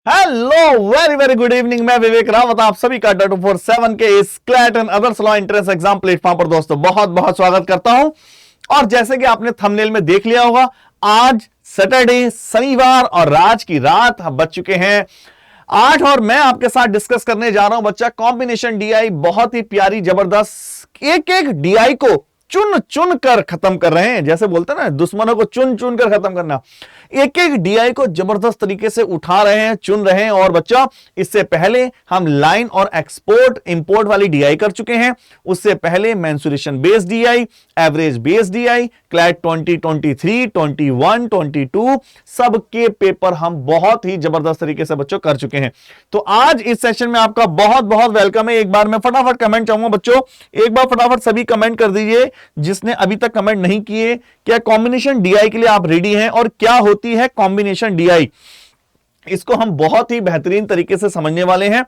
Hello, very very good evening. मैं विवेक रावत आप सभी का 24/7 के इस CLAT and others law entrance exam platform पर दोस्तों बहुत बहुत स्वागत करता हूं। और जैसे कि आपने थंबनेल में देख लिया होगा, आज सैटरडे, शनिवार और आज की रात बज चुके हैं 8 और मैं आपके साथ डिस्कस करने जा रहा हूं बच्चा कॉम्बिनेशन डीआई। बहुत ही प्यारी जबरदस्त, एक एक डीआई को चुन चुन कर खत्म कर रहे हैं। जैसे बोलते हैं ना, दुश्मनों को चुन चुन कर खत्म करना। एक एक डीआई को जबरदस्त तरीके से उठा रहे हैं, चुन रहे हैं। और बच्चा, इससे पहले हम लाइन और एक्सपोर्ट इंपोर्ट वाली डीआई कर चुके हैं। उससे पहले mensuration based DI, average based DI, CLAT 2023, 21, 22 सबके पेपर हम बहुत ही जबरदस्त तरीके से बच्चों कर चुके हैं। तो आज इस सेशन में आपका बहुत बहुत वेलकम है। एक बार मैं फटाफट कमेंट चाहूंगा बच्चों, एक बार फटाफट सभी कमेंट कर दीजिए जिसने अभी तक कमेंट नहीं किए। क्या कॉम्बिनेशन डीआई के लिए आप रेडी हैं और क्या होती है कॉम्बिनेशन डीआई, इसको हम बहुत ही बेहतरीन तरीके से समझने वाले हैं।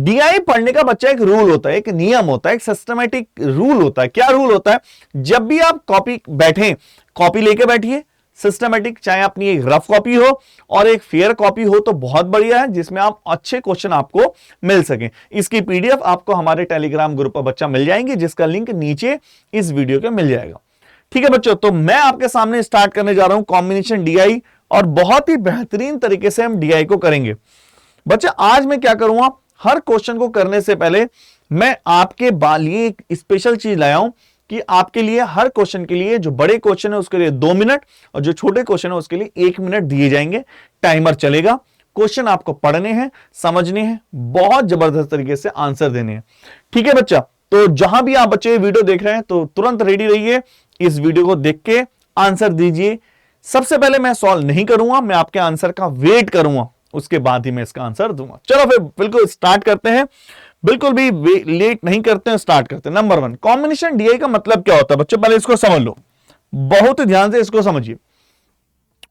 डीआई पढ़ने का बच्चा एक रूल होता है, एक नियम होता है, एक सिस्टमैटिक रूल होता है। क्या रूल होता है? जब भी आप कॉपी बैठें, कॉपी लेके बैठिए सिस्टमैटिक, चाहे अपनी एक रफ कॉपी हो और एक फेयर कॉपी हो तो बहुत बढ़िया है, जिसमें आप अच्छे क्वेश्चन आपको मिल सके। इसकी पीडीएफ आपको हमारे टेलीग्राम ग्रुप पर बच्चा मिल जाएंगे, जिसका लिंक नीचे इस वीडियो के मिल जाएगा। ठीक है बच्चों, तो मैं आपके सामने स्टार्ट करने जा रहा हूं कॉम्बिनेशन डीआई और बहुत ही बेहतरीन तरीके से हम डीआई को करेंगे। बच्चा, आज मैं क्या करूंगा, हर क्वेश्चन को करने से पहले मैं आपके लिए एक स्पेशल चीज लाया हूं कि आपके लिए हर क्वेश्चन के लिए, जो बड़े क्वेश्चन है उसके लिए 2 मिनट और जो छोटे क्वेश्चन है उसके लिए 1 मिनट दिए जाएंगे। टाइमर चलेगा, क्वेश्चन आपको पढ़ने हैं, समझने हैं, बहुत जबरदस्त तरीके से आंसर देने हैं। ठीक है बच्चा, तो जहां भी आप बच्चे वीडियो देख रहे हैं तो तुरंत रेडी रहिए, इस वीडियो को देख के आंसर दीजिए। सबसे पहले मैं सॉल्व नहीं करूंगा, मैं आपके आंसर का वेट करूंगा, उसके बाद ही मैं इसका आंसर दूंगा। चलो फिर बिल्कुल स्टार्ट करते हैं, बिल्कुल भी लेट नहीं करते हैं, स्टार्ट करते हैं। नंबर 1, कॉम्बिनेशन डीआई का मतलब क्या होता है बच्चों, पहले इसको समझ लो, बहुत ध्यान से इसको समझिए।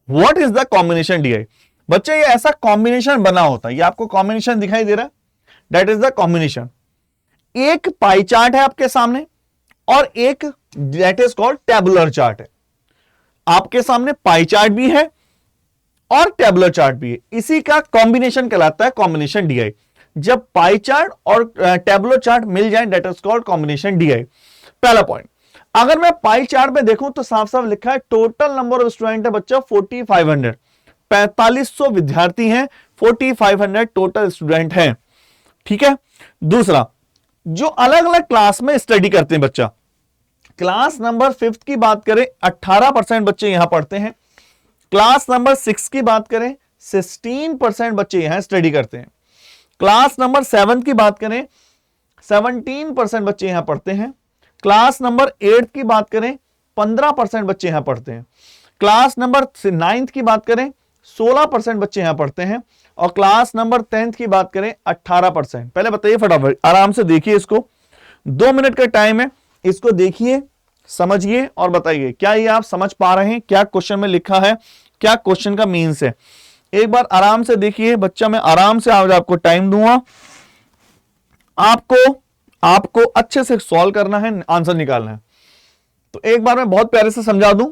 What is the combination DI? बच्चे, ये ऐसा कॉम्बिनेशन बना होता है, ये आपको कॉम्बिनेशन दिखाई दे रहा है, दैट इज द कॉम्बिनेशन। एक पाई चार्ट है आपके सामने और एक that is called tabular chart है। आपके सामने पाई चार्ट भी है और टेबुलर चार्ट भी है, इसी का कॉम्बिनेशन कहलाता है कॉम्बिनेशन डीआई। जब पाई चार्ट और टेबुलर चार्ट मिल जाए, that is called combination DI. पहला पॉइंट, अगर मैं पाई चार्ट में देखूं तो साफ साफ लिखा है टोटल नंबर ऑफ स्टूडेंट है बच्चा 4500, 4500 विद्यार्थी हैं, 4500 टोटल स्टूडेंट हैं। ठीक है। दूसरा, जो अलग अलग क्लास में स्टडी करते हैं बच्चा, क्लास नंबर 5 की बात करें 18% बच्चे यहां पढ़ते हैं। क्लास नंबर 6 की बात करें 16% बच्चे यहां स्टडी करते हैं। क्लास नंबर 7 की बात करें 17% बच्चे यहां पढ़ते हैं। क्लास नंबर 8 की बात करें 15% बच्चे यहां पढ़ते हैं। क्लास नंबर 9 की बात करें 16% बच्चे यहां पढ़ते हैं। और क्लास नंबर 10 की बात करें 18%। पहले बताइए फटाफट, आराम से देखिए इसको, 2 मिनट का टाइम है, इसको देखिए, समझिए और बताइए क्या ये आप समझ पा रहे हैं, क्या क्वेश्चन में लिखा है, क्या क्वेश्चन का मीन्स है। एक बार आराम से देखिए बच्चा, मैं आराम से आज आपको टाइम दूंगा, आपको अच्छे से सॉल्व करना है, आंसर निकालना है। तो एक बार मैं बहुत प्यारे से समझा दूं,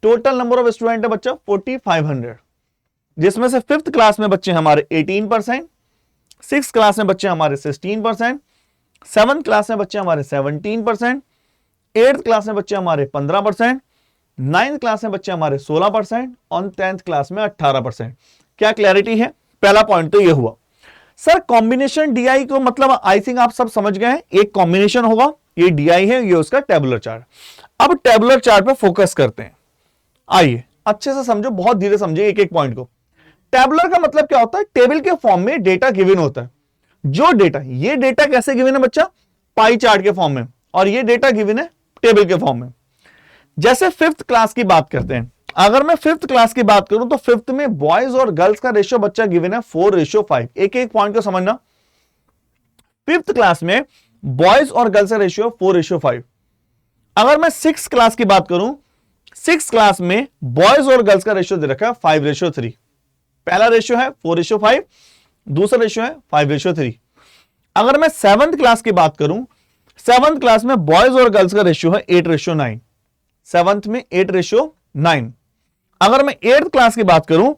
टोटल नंबर ऑफ स्टूडेंट है बच्चा 4500, जिसमें से 5th क्लास में बच्चे हमारे 18%, 6th क्लास में बच्चे हमारे 16%, 7th क्लास में बच्चे हमारे 17%, 8th क्लास में बच्चे हमारे 15%, 9th क्लास में बच्चे हमारे 16% और 10th क्लास में 18%। क्या क्लैरिटी है? पहला पॉइंट तो ये हुआ। सर, कॉम्बिनेशन डीआई को मतलब आई थिंक आप सब समझ गए हैं, एक कॉम्बिनेशन होगा, ये डीआई है, ये उसका टेबुलर चार्ट। अब टेबुलर चार्ट पे फोकस करते हैं, आइए अच्छे से समझो, बहुत धीरे समझिए एक एक पॉइंट को। टेबुलर का मतलब क्या होता है? टेबल के फॉर्म में डेटा गिवन होता है। जो डेटा, ये डेटा कैसे गिवन है बच्चा? पाई चार्ट के फॉर्म में, और ये डेटा गिवन है टेबल के फॉर्म में। जैसे 5th क्लास की बात करते हैं, अगर मैं 5th क्लास की बात करूं तो 5th में बॉयज और गर्ल्स का रेशियो बच्चा गिवन है 4:5। एक एक पॉइंट को समझना, 5th क्लास में बॉयज और गर्ल्स का रेशियो 4:5। अगर मैं 6th क्लास की बात करूं, 6th क्लास में बॉयज और गर्ल्स का रेशियो दे रखा है 5:3। पहला रेशियो है 4:5, दूसरा रेशियो है 5:3। अगर मैं 7th क्लास की बात करूं, 7th क्लास में बॉयज और गर्ल्स का रेशियो है 8:9, 7th में 8:9। अगर मैं 8th क्लास की बात करूं,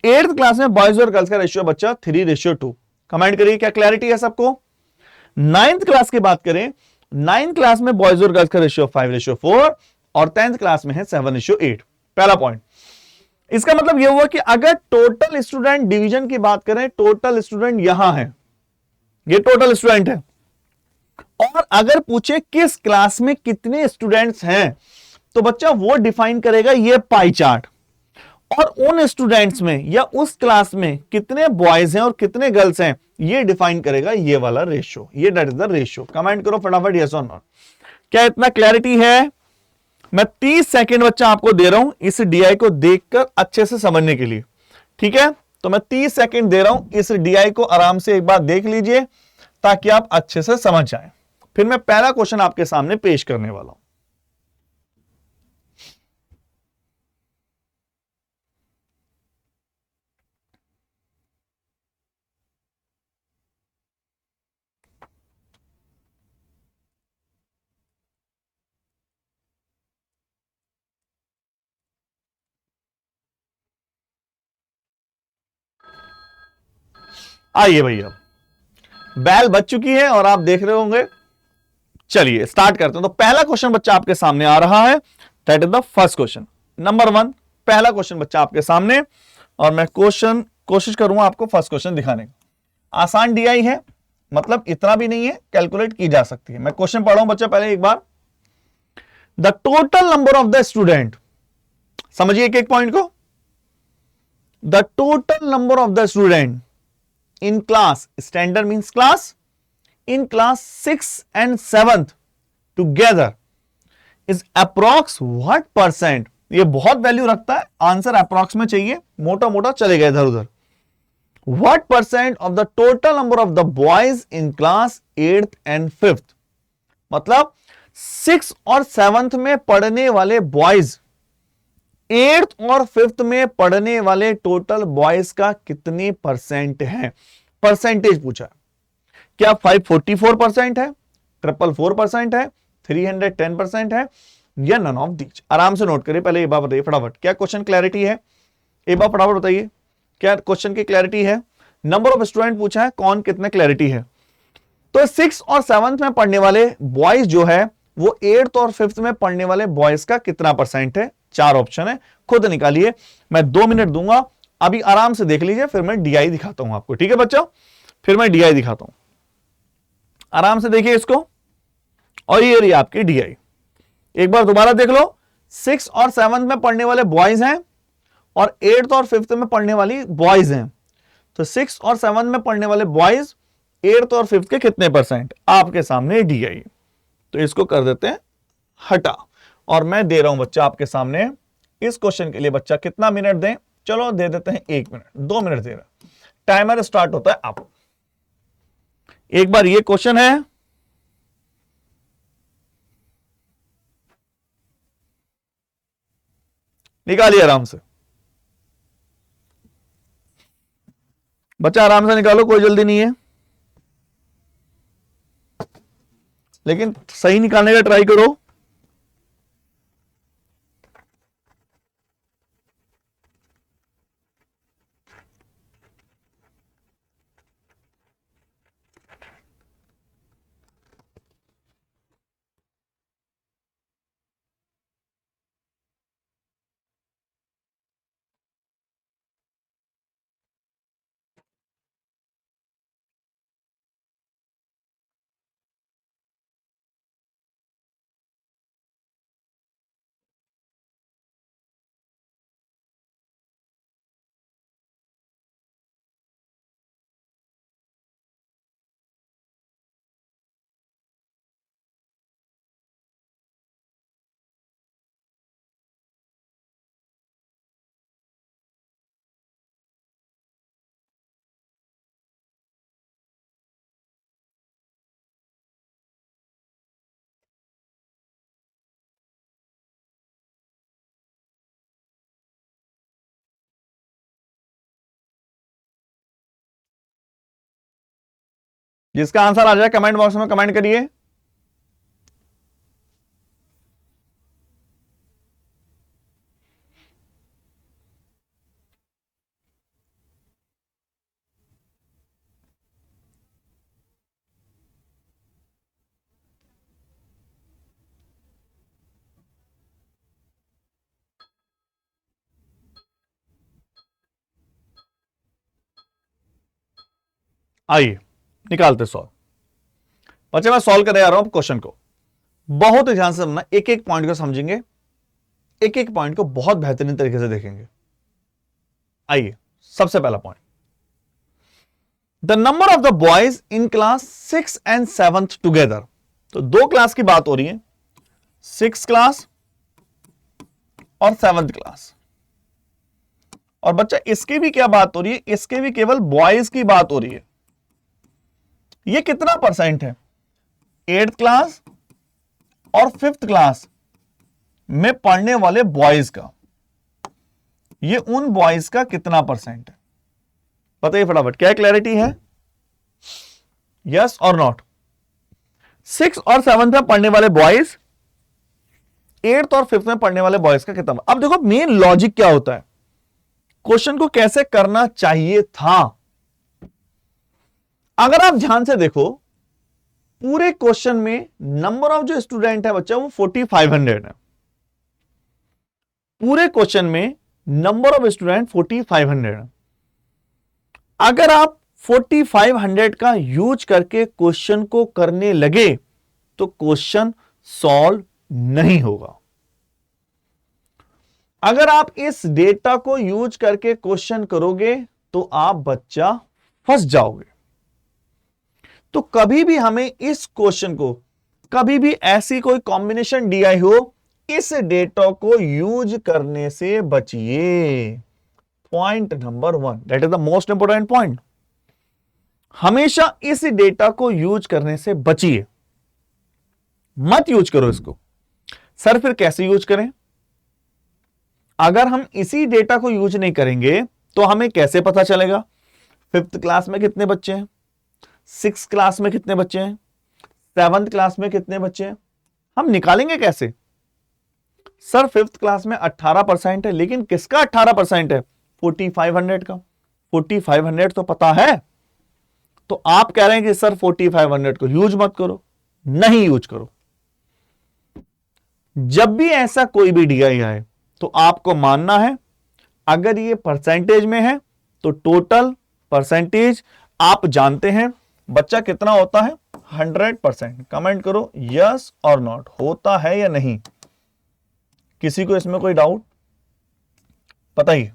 8th क्लास में बॉयज और गर्ल्स का रेशियो बच्चा 3:2। कमेंट करिए क्या क्लैरिटी है सबको। 9th क्लास की बात करें, 9th क्लास में बॉयज और गर्ल्स का रेशियो 5:4 और 10th क्लास में है 7:8। पहला पॉइंट। इसका मतलब यह हुआ कि अगर टोटल स्टूडेंट डिवीजन की बात करें, टोटल स्टूडेंट यहां है, ये टोटल स्टूडेंट है, और अगर पूछे किस क्लास में कितने स्टूडेंट्स हैं, तो बच्चा वो डिफाइन करेगा ये पाई चार्ट, और उन स्टूडेंट्स में या उस क्लास में कितने बॉयज हैं और कितने गर्ल्स हैं, ये डिफाइन करेगा ये वाला रेशियो। ये that is the ratio. Comment करो फटाफट यस और नो। क्या इतना क्लैरिटी है? मैं 30 सेकंड बच्चा आपको दे रहा हूं इस डीआई को देखकर अच्छे से समझने के लिए, ठीक है? तो मैं 30 सेकंड दे रहा हूं, इस डीआई को आराम से एक बार देख लीजिए ताकि आप अच्छे से समझ जाएं। फिर मैं पहला क्वेश्चन आपके सामने पेश करने वाला हूं। आइए भैया, बैल बज चुकी है और आप देख रहे होंगे। चलिए स्टार्ट करते हैं। तो पहला क्वेश्चन बच्चा आपके सामने आ रहा है, that is the first question, number 1। पहला क्वेश्चन बच्चा आपके सामने, और मैं कोशिश करूंगा आपको फर्स्ट क्वेश्चन दिखाने का। आसान डीआई है, मतलब इतना भी नहीं है, कैलकुलेट की जा सकती है। मैं क्वेश्चन पढ़ रहा हूं बच्चा पहले एक बार। The total number of the student, समझिए एक एक पॉइंट को। The total number of the student in class, standard means class, in class 6th and 7th together is approx what percent। ये बहुत वैल्यू रखता है, आंसर अप्रॉक्स में चाहिए, मोटा मोटा चलेगा इधर उधर। what percent of the total number of the boys in class 8th and 5th, मतलब 6 और 7th में पढ़ने वाले बॉयज, 8th और 5th में पढ़ने वाले टोटल बॉयज का कितने परसेंट है, परसेंटेज पूछा। क्या 544% है, 444% है, 310% है, या नन ऑफ दीज? आराम से नोट करिए। पहले एक बार बताइए फटाफट, क्या क्वेश्चन क्लैरिटी है? एक बार फटाफट बताइए, क्या क्वेश्चन की क्लैरिटी है? नंबर ऑफ स्टूडेंट पूछा है, कौन कितने क्लैरिटी है? तो 6 और 7th में पढ़ने वाले बॉयज जो है वो 8th और 5th में पढ़ने वाले बॉयज का कितना परसेंट है? 4 ऑप्शन है, खुद निकालिए। मैं 2 मिनट दूंगा, अभी आराम से देख लीजिए, फिर मैं डीआई दिखाता हूं आपको, ठीक है बच्चों? फिर मैं डीआई दिखाता हूं, आराम से देखिए इसको। और ये रही आपकी डीआई, एक बार दोबारा देख लो। 6 और 7th में पढ़ने वाले बॉयज हैं और 8th और 5th में पढ़ने वाली बॉयज हैं। तो 6 और 7th में पढ़ने वाले बॉयज 8th और 5th के कितने परसेंट? आपके सामने डीआई। तो इसको कर देते हैं हटा, और मैं दे रहा हूं बच्चा आपके सामने इस क्वेश्चन के लिए। बच्चा कितना मिनट दें? चलो दे देते हैं 1 मिनट, 2 मिनट दे रहा। टाइमर स्टार्ट होता है आप। एक बार ये क्वेश्चन है, निकालिए आराम से बच्चा, आराम से निकालो, कोई जल्दी नहीं है, लेकिन सही निकालने का ट्राई करो। जिसका आंसर आ जाए कमेंट बॉक्स में कमेंट करिए। आइए निकालते सॉल्व। बच्चे मैं सॉल्व करने जा रहा हूं क्वेश्चन को, बहुत ध्यान से समझना, एक एक पॉइंट को समझेंगे, एक एक पॉइंट को बहुत बेहतरीन तरीके से देखेंगे। आइए सबसे पहला point, the number of the boys in class 6 and 7th together. तो दो क्लास की बात हो रही है, 6th क्लास और 7th क्लास। और बच्चा इसकी भी क्या बात हो रही है, इसके भी केवल बॉयज की बात हो रही है। ये कितना परसेंट है, 8th क्लास और 5th क्लास में पढ़ने वाले बॉयज का, ये उन बॉयज का कितना परसेंट है, बताइए फटाफट। क्या क्लैरिटी है, यस और नॉट। 6 और 7 में पढ़ने वाले बॉयज, 8th और 5th में पढ़ने वाले बॉयज का कितना। अब देखो मेन लॉजिक क्या होता है, क्वेश्चन को कैसे करना चाहिए था। अगर आप ध्यान से देखो, पूरे क्वेश्चन में नंबर ऑफ जो स्टूडेंट है बच्चा वो 4500 है। पूरे क्वेश्चन में नंबर ऑफ स्टूडेंट 4500 है। अगर आप 4500 का यूज करके क्वेश्चन को करने लगे तो क्वेश्चन सॉल्व नहीं होगा। अगर आप इस डेटा को यूज करके क्वेश्चन करोगे तो आप बच्चा फंस जाओगे। तो कभी भी हमें इस क्वेश्चन को, कभी भी ऐसी कोई कॉम्बिनेशन दी आई हो, इस डेटा को यूज करने से बचिए। Point number 1, that is the most important point. हमेशा इस डेटा को यूज करने से बचिए, मत यूज करो इसको। सर फिर कैसे यूज करें? अगर हम इसी डेटा को यूज नहीं करेंगे तो हमें कैसे पता चलेगा 5th क्लास में कितने बच्चे हैं, 6th क्लास में कितने बच्चे हैं, 7th क्लास में कितने बच्चे हैं? हम निकालेंगे कैसे? सर 5th क्लास में 18% है, लेकिन किसका 18% है? 4500 का। 4500 तो पता है, तो आप कह रहे हैं कि सर 4500 को यूज मत करो। नहीं यूज करो। जब भी ऐसा कोई भी डीआई आए तो आपको मानना है, अगर ये परसेंटेज में है तो टोटल परसेंटेज आप जानते हैं बच्चा कितना होता है, 100%। कमेंट करो यस और नॉट, होता है या नहीं। किसी को इसमें कोई डाउट? बताइए,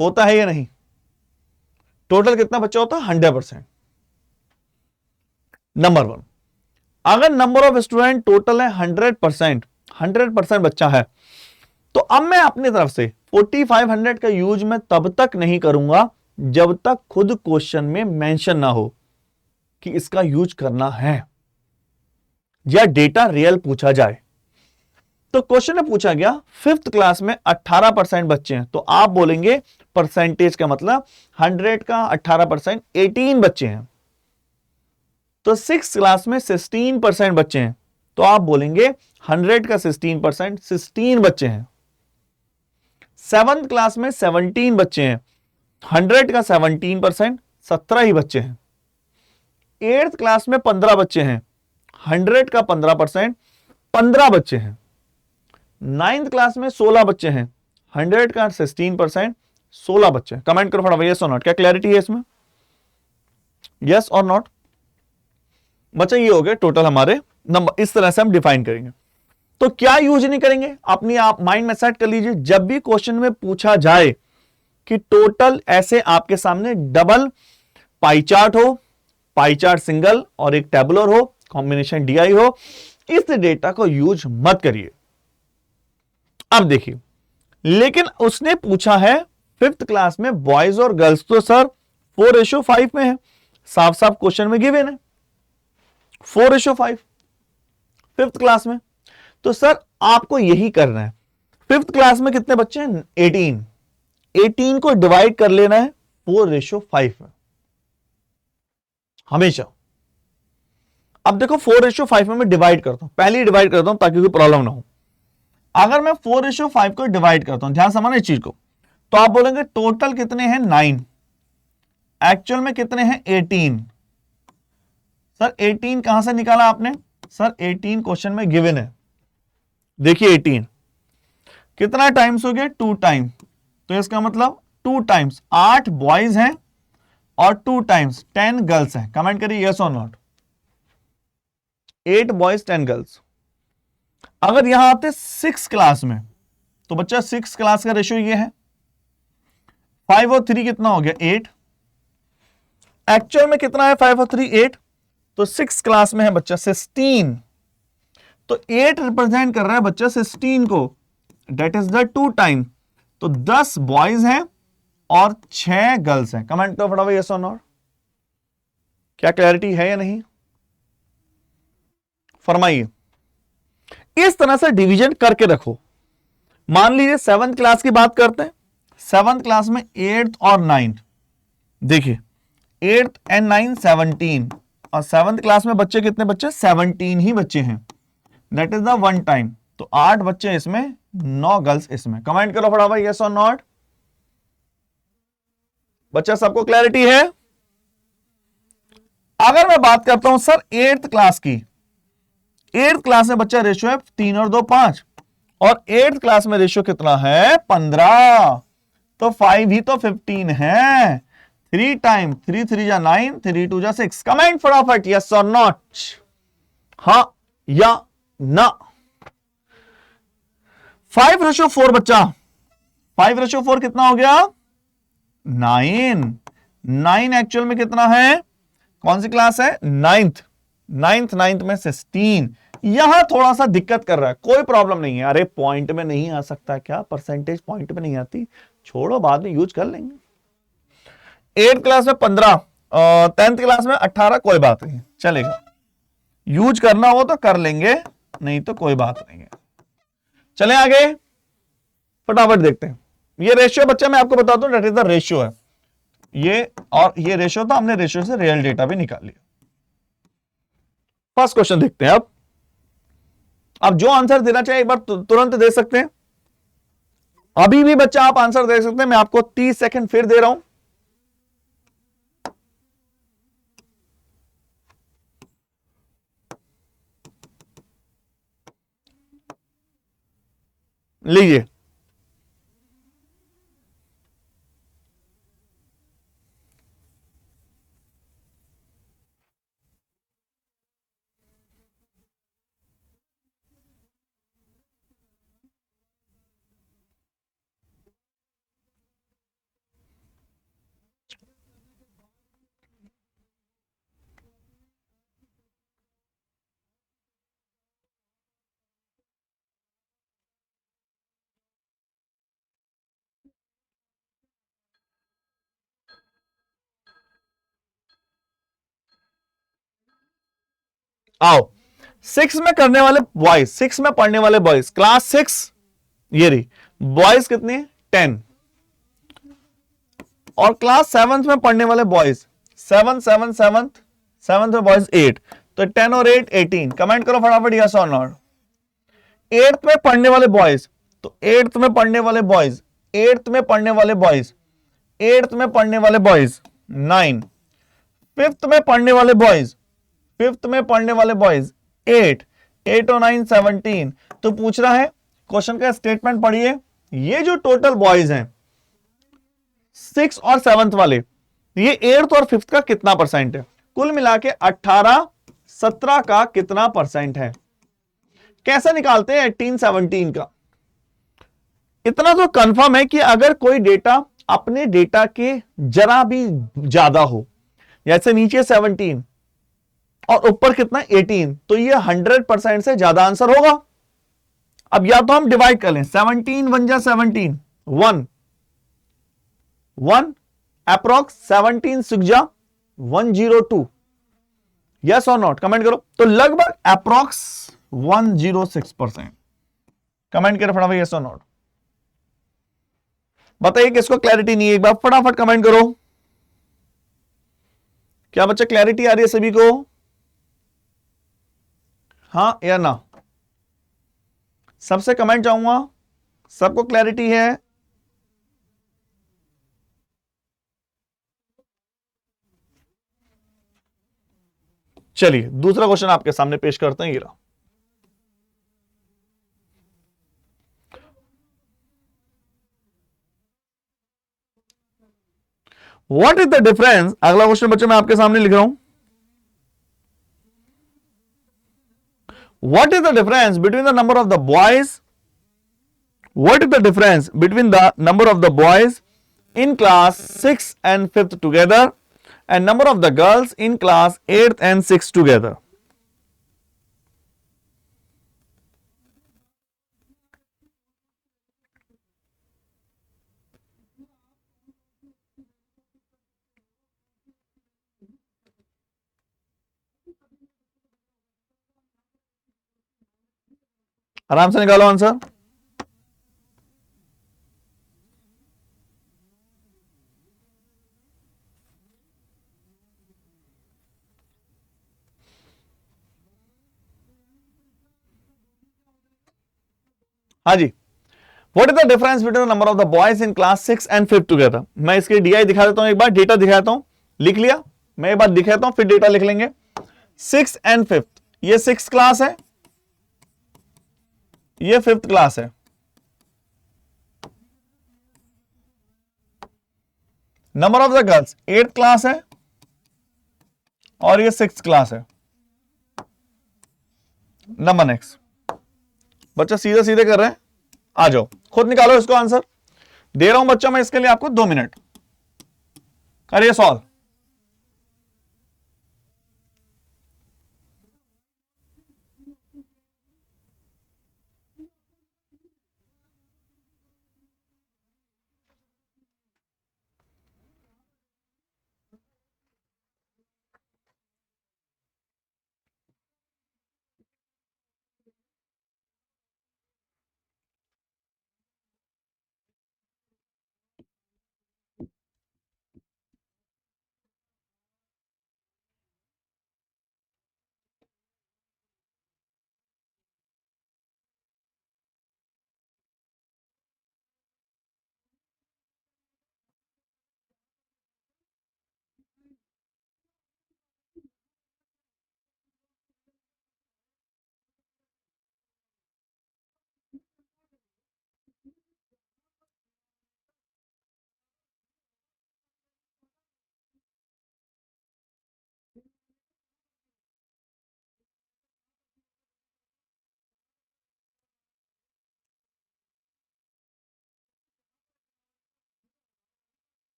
होता है या नहीं? टोटल कितना बच्चा होता है? 100%। नंबर 1, अगर नंबर ऑफ स्टूडेंट टोटल है 100%, 100% बच्चा है, तो अब मैं अपनी तरफ से 4500 का यूज मैं तब तक नहीं करूंगा जब तक खुद क्वेश्चन में मेंशन ना हो कि इसका यूज करना है या डेटा रियल पूछा जाए। तो क्वेश्चन में पूछा गया 5th क्लास में 18% बच्चे हैं, तो आप बोलेंगे परसेंटेज का मतलब 100 का 18% 18 बच्चे हैं। तो 6th क्लास में 16% बच्चे हैं, तो आप बोलेंगे 100 का 16% 16 बच्चे हैं। 7th क्लास में 17 बच्चे हैं, 100 का 17% 17 ही बच्चे हैं। 8th क्लास में 15 बच्चे हैं, 100 का 15% 15 बच्चे हैं। 9th क्लास में 16 बच्चे हैं, 100 का 16% 16 बच्चे हैं। कमेंट करो फटाफट यस और नॉट। क्या क्लैरिटी है इसमें? यस और नॉट। बच्चा ये हो गए टोटल हमारे नंबर, इस तरह से हम डिफाइन करेंगे। तो क्या यूज नहीं करेंगे, अपनी आप माइंड में सेट कर लीजिए। जब भी क्वेश्चन में पूछा जाए कि टोटल, ऐसे आपके सामने डबल पाई चार्ट हो, पाई चार्ट सिंगल और एक टेबुलर हो, कॉम्बिनेशन डीआई हो, इस डेटा को यूज मत करिए। अब देखिए, लेकिन उसने पूछा है 5th क्लास में बॉयज और गर्ल्स, तो सर 4:5 में है, साफ साफ क्वेश्चन में गिवन है 4:5 5th क्लास में। तो सर आपको यही करना है, 5th क्लास में कितने बच्चे हैं? 18। 18 को डिवाइड कर लेना है 4:5 में हमेशा। अब देखो 4:5 में मैं डिवाइड करता हूं, पहले डिवाइड करता हूं ताकि कोई प्रॉब्लम ना हो। अगर मैं 4:5 को डिवाइड करता हूं, ध्यान समझना इस चीज को, तो आप बोलेंगे टोटल कितने हैं? 9। एक्चुअल में कितने हैं? 18। सर 18 कहां से निकाला आपने? सर 18 क्वेश्चन में गिवन है। देखिए 18 कितना टाइम्स हो गया? 2 टाइम। तो इसका मतलब 2 टाइम्स 8 बॉयज हैं और 2 टाइम्स 10 गर्ल्स हैं, कमेंट करिए यस और नॉट। 8 boys 10 girls. अगर यहां आते 6 क्लास में, तो बच्चा 6 क्लास का रेशियो ये है, 5 और 3 कितना हो गया 8। एक्चुअल में कितना है 5 और 3 8, तो 6 क्लास में है बच्चा 16, तो 8 रिप्रेजेंट कर रहा है बच्चा 16 को, डेट इज द 2 टाइम, तो 10 बॉयज हैं और 6 गर्ल्स हैं। कमेंट करो फटाफट यस और नॉट। क्या क्लैरिटी है या नहीं, फरमाइए। इस तरह से डिवीजन करके रखो। मान लीजिए 7th क्लास की बात करते हैं, 7th क्लास में 8th और 9th, देखिए 8th एंड 9th 17, और 7th क्लास में बच्चे कितने बच्चे 17 ही बच्चे हैं, दैट इज द 1 टाइम, तो 8 बच्चे इसमें 9 गर्ल्स इसमें। कमेंट करो फटाफट यस और नॉट। बच्चा सबको क्लैरिटी है। अगर मैं बात करता हूं सर 8th क्लास की, 8th क्लास में बच्चा रेशियो है 3 और 2 5, और 8th क्लास में रेशियो कितना है 15, तो 5 ही तो 15 है, 3 टाइम 3 3 जा 9, 3 2 जा 6। कमेंट फटाफट यस और नॉट, हां या ना। 5:4 बच्चा, 5:4 कितना हो गया 9। 9 एक्चुअल में कितना है, कौन सी क्लास है 9th, 9th में 16। यहां थोड़ा सा दिक्कत कर रहा है, कोई प्रॉब्लम नहीं है। अरे पॉइंट में नहीं आ सकता क्या, परसेंटेज पॉइंट में नहीं आती, छोड़ो बाद में यूज कर लेंगे। 8th क्लास में 15, 10th क्लास में 18, कोई बात नहीं चलेगा, यूज करना हो तो कर लेंगे, नहीं तो कोई बात नहीं है। चले आगे फटाफट देखते हैं। ये रेशियो बच्चा मैं आपको बता दूं, दैट इज द रेशियो है ये, और ये रेशियो था, हमने रेशियो से रियल डेटा भी निकाल लिया। फर्स्ट क्वेश्चन देखते हैं। अब जो आंसर देना चाहिए एक बार तुरंत दे सकते हैं, अभी भी बच्चा आप आंसर दे सकते हैं। मैं आपको 30 सेकंड फिर दे रहा हूं। लीजिए, आओ 6 में करने वाले बॉयज, 6 में पढ़ने वाले बॉयज, क्लास 6 ये रही, बॉयज कितने 10, और क्लास 7th में पढ़ने वाले बॉयज 7th में बॉयज 8, तो 10 और 8 18। कमेंट करो फटाफट यस और नॉट। 8th में पढ़ने वाले बॉयज, तो 8th में पढ़ने वाले बॉयज, 8th में पढ़ने वाले बॉयज, 8th में पढ़ने वाले बॉयज 9, 5th में पढ़ने वाले बॉयज, 5th में पढ़ने वाले बॉयज 8, 8 और 9 17। तो पूछ रहा है, क्वेश्चन का स्टेटमेंट पढ़िए, ये जो टोटल बॉयज हैं 6 और 7th वाले, ये 8th और 5th का कितना परसेंट है, कुल मिला के 18 17 का कितना परसेंट है। कैसे निकालते हैं 18 17 का। इतना तो कंफर्म है कि अगर कोई डेटा अपने डेटा के जरा भी ज्यादा हो, जैसे नीचे 17 और ऊपर कितना 18, तो ये 100% से ज्यादा आंसर होगा। अब या तो हम डिवाइड कर लें, 17 1 जा 17, 1 1 अप्रोक्स 17 6 जा 102, यस और नॉट कमेंट करो। तो लगभग अप्रोक्स 106%। कमेंट करो फटाफट यस और नॉट। बताइए किसको क्लैरिटी नहीं है, एक बार फटाफट कमेंट करो। क्या बच्चा क्लैरिटी आ रही है सभी को, हाँ या ना। सबसे कमेंट चाहूंगा, सबको क्लैरिटी है। चलिए दूसरा क्वेश्चन आपके सामने पेश करते हैं, ये रहा। व्हाट इज द डिफरेंस, अगला क्वेश्चन बच्चों मैं आपके सामने लिख रहा हूं, what is the difference between the number of the boys, what is the difference between the number of the boys in class 6 and 5th together and number of the girls in class 8th and 6th together? आराम से निकालो answer. हाँ जी, what is the difference between the number of the boys in class 6 and 5 together. मैं इसके DI दिखा देता हूं, एक बार डेटा दिखाता हूं, लिख लिया, मैं एक बार दिखाता हूं फिर डेटा लिख लेंगे। 6 एंड 5th, ये 6th क्लास है, ये 5th क्लास है। Number of the girls 8th class है और ये 6th क्लास है। नंबर नेक्स्ट, बच्चा सीधे सीधे कर रहे हैं, आ जाओ खुद निकालो इसको आंसर, दे रहा हूं बच्चा मैं इसके लिए आपको 2 मिनट, करिए सॉल्व।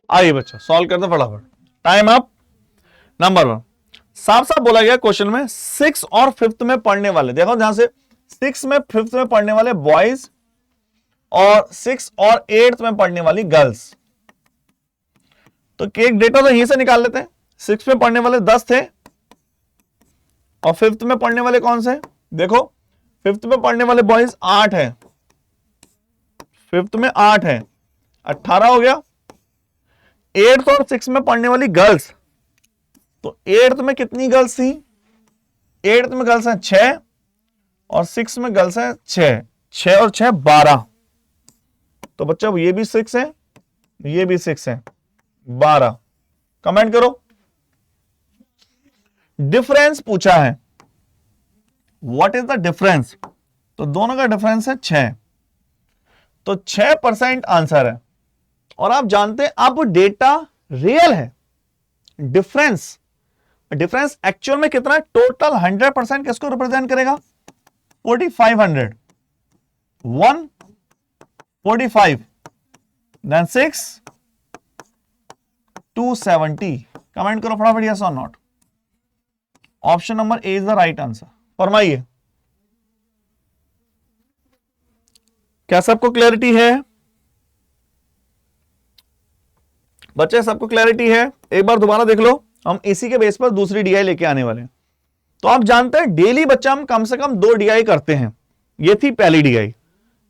आइए बच्चा सॉल्व कर दो फटाफट, टाइम अप। नंबर 1, साफ साफ बोला गया क्वेश्चन में 6 और 5th में पढ़ने वाले, देखो ध्यान से, 6 में 5th में पढ़ने वाले बॉयज और 6 और 8th में पढ़ने वाली गर्ल्स। तो एक डेटा तो यहीं से निकाल लेते हैं, 6 में पढ़ने वाले 10 थे और 5th में पढ़ने वाले कौन से, देखो 5th में पढ़ने वाले बॉयज 8 है, 5th में 8 है, 18 हो गया। 8th और 6 में पढ़ने वाली गर्ल्स, तो 8th में कितनी गर्ल्स थी, 8th में गर्ल्स हैं 6 और 6 में गर्ल्स हैं 6, 6 और 6 12। तो बच्चा ये भी 6 है, ये भी 6 है, 12। कमेंट करो। डिफरेंस पूछा है, व्हाट इज द डिफरेंस, तो दोनों का डिफरेंस है 6, तो 6% आंसर है। और आप जानते हैं अब डेटा रियल है, डिफरेंस एक्चुअल में कितना है, टोटल 100% किसको रिप्रेजेंट करेगा, 4500, 1 45 देन 6 270। कमेंट करो फटाफट यस और not. Option number A is the right answer. फरमाइए, क्या सबको क्लैरिटी है? बच्चे सबको क्लैरिटी है? एक बार दोबारा देख लो, हम इसी के बेस पर दूसरी डीआई लेके आने वाले हैं। तो आप जानते हैं डेली बच्चा हम कम से कम 2 डीआई करते हैं। ये थी पहली डीआई,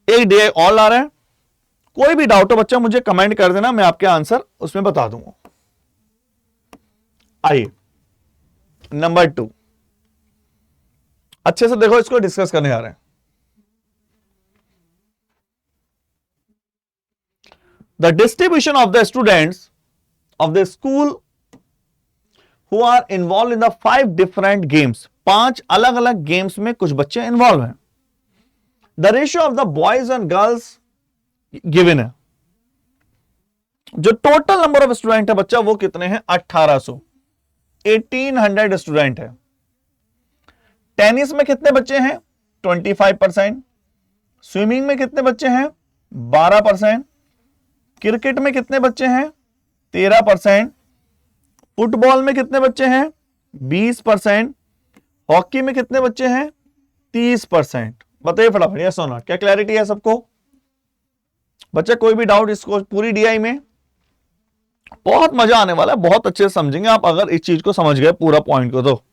एक डीआई और आ रहा है। कोई भी डाउट हो बच्चा मुझे कमेंट कर देना, मैं आपके आंसर उसमें बता दूंगा। आइए नंबर 2, अच्छे से देखो, इसको डिस्कस करने आ रहे हैं। The distribution of the students of the school who are involved in the 5 different games, 5 अलग अलग गेम्स में कुछ बच्चे इन्वॉल्व हैं। The ratio of the boys and girls given है। जो टोटल नंबर ऑफ स्टूडेंट है बच्चा वो कितने हैं? 1800, 1800 स्टूडेंट है। टेनिस में कितने बच्चे हैं? 25%। स्विमिंग में कितने बच्चे हैं? 12%। क्रिकेट में कितने बच्चे हैं? 13%। फुटबॉल में कितने बच्चे हैं? 20%। हॉकी में कितने बच्चे हैं? 30%। बताइए फटाफट, यस और नॉट। क्या क्लैरिटी है सबको? बच्चे कोई भी डाउट इसको पूरी डीआई में? बहुत मजा आने वाला है, बहुत अच्छे से समझेंगे आप अगर इस चीज को समझ गए पूरा पॉइंट को। तो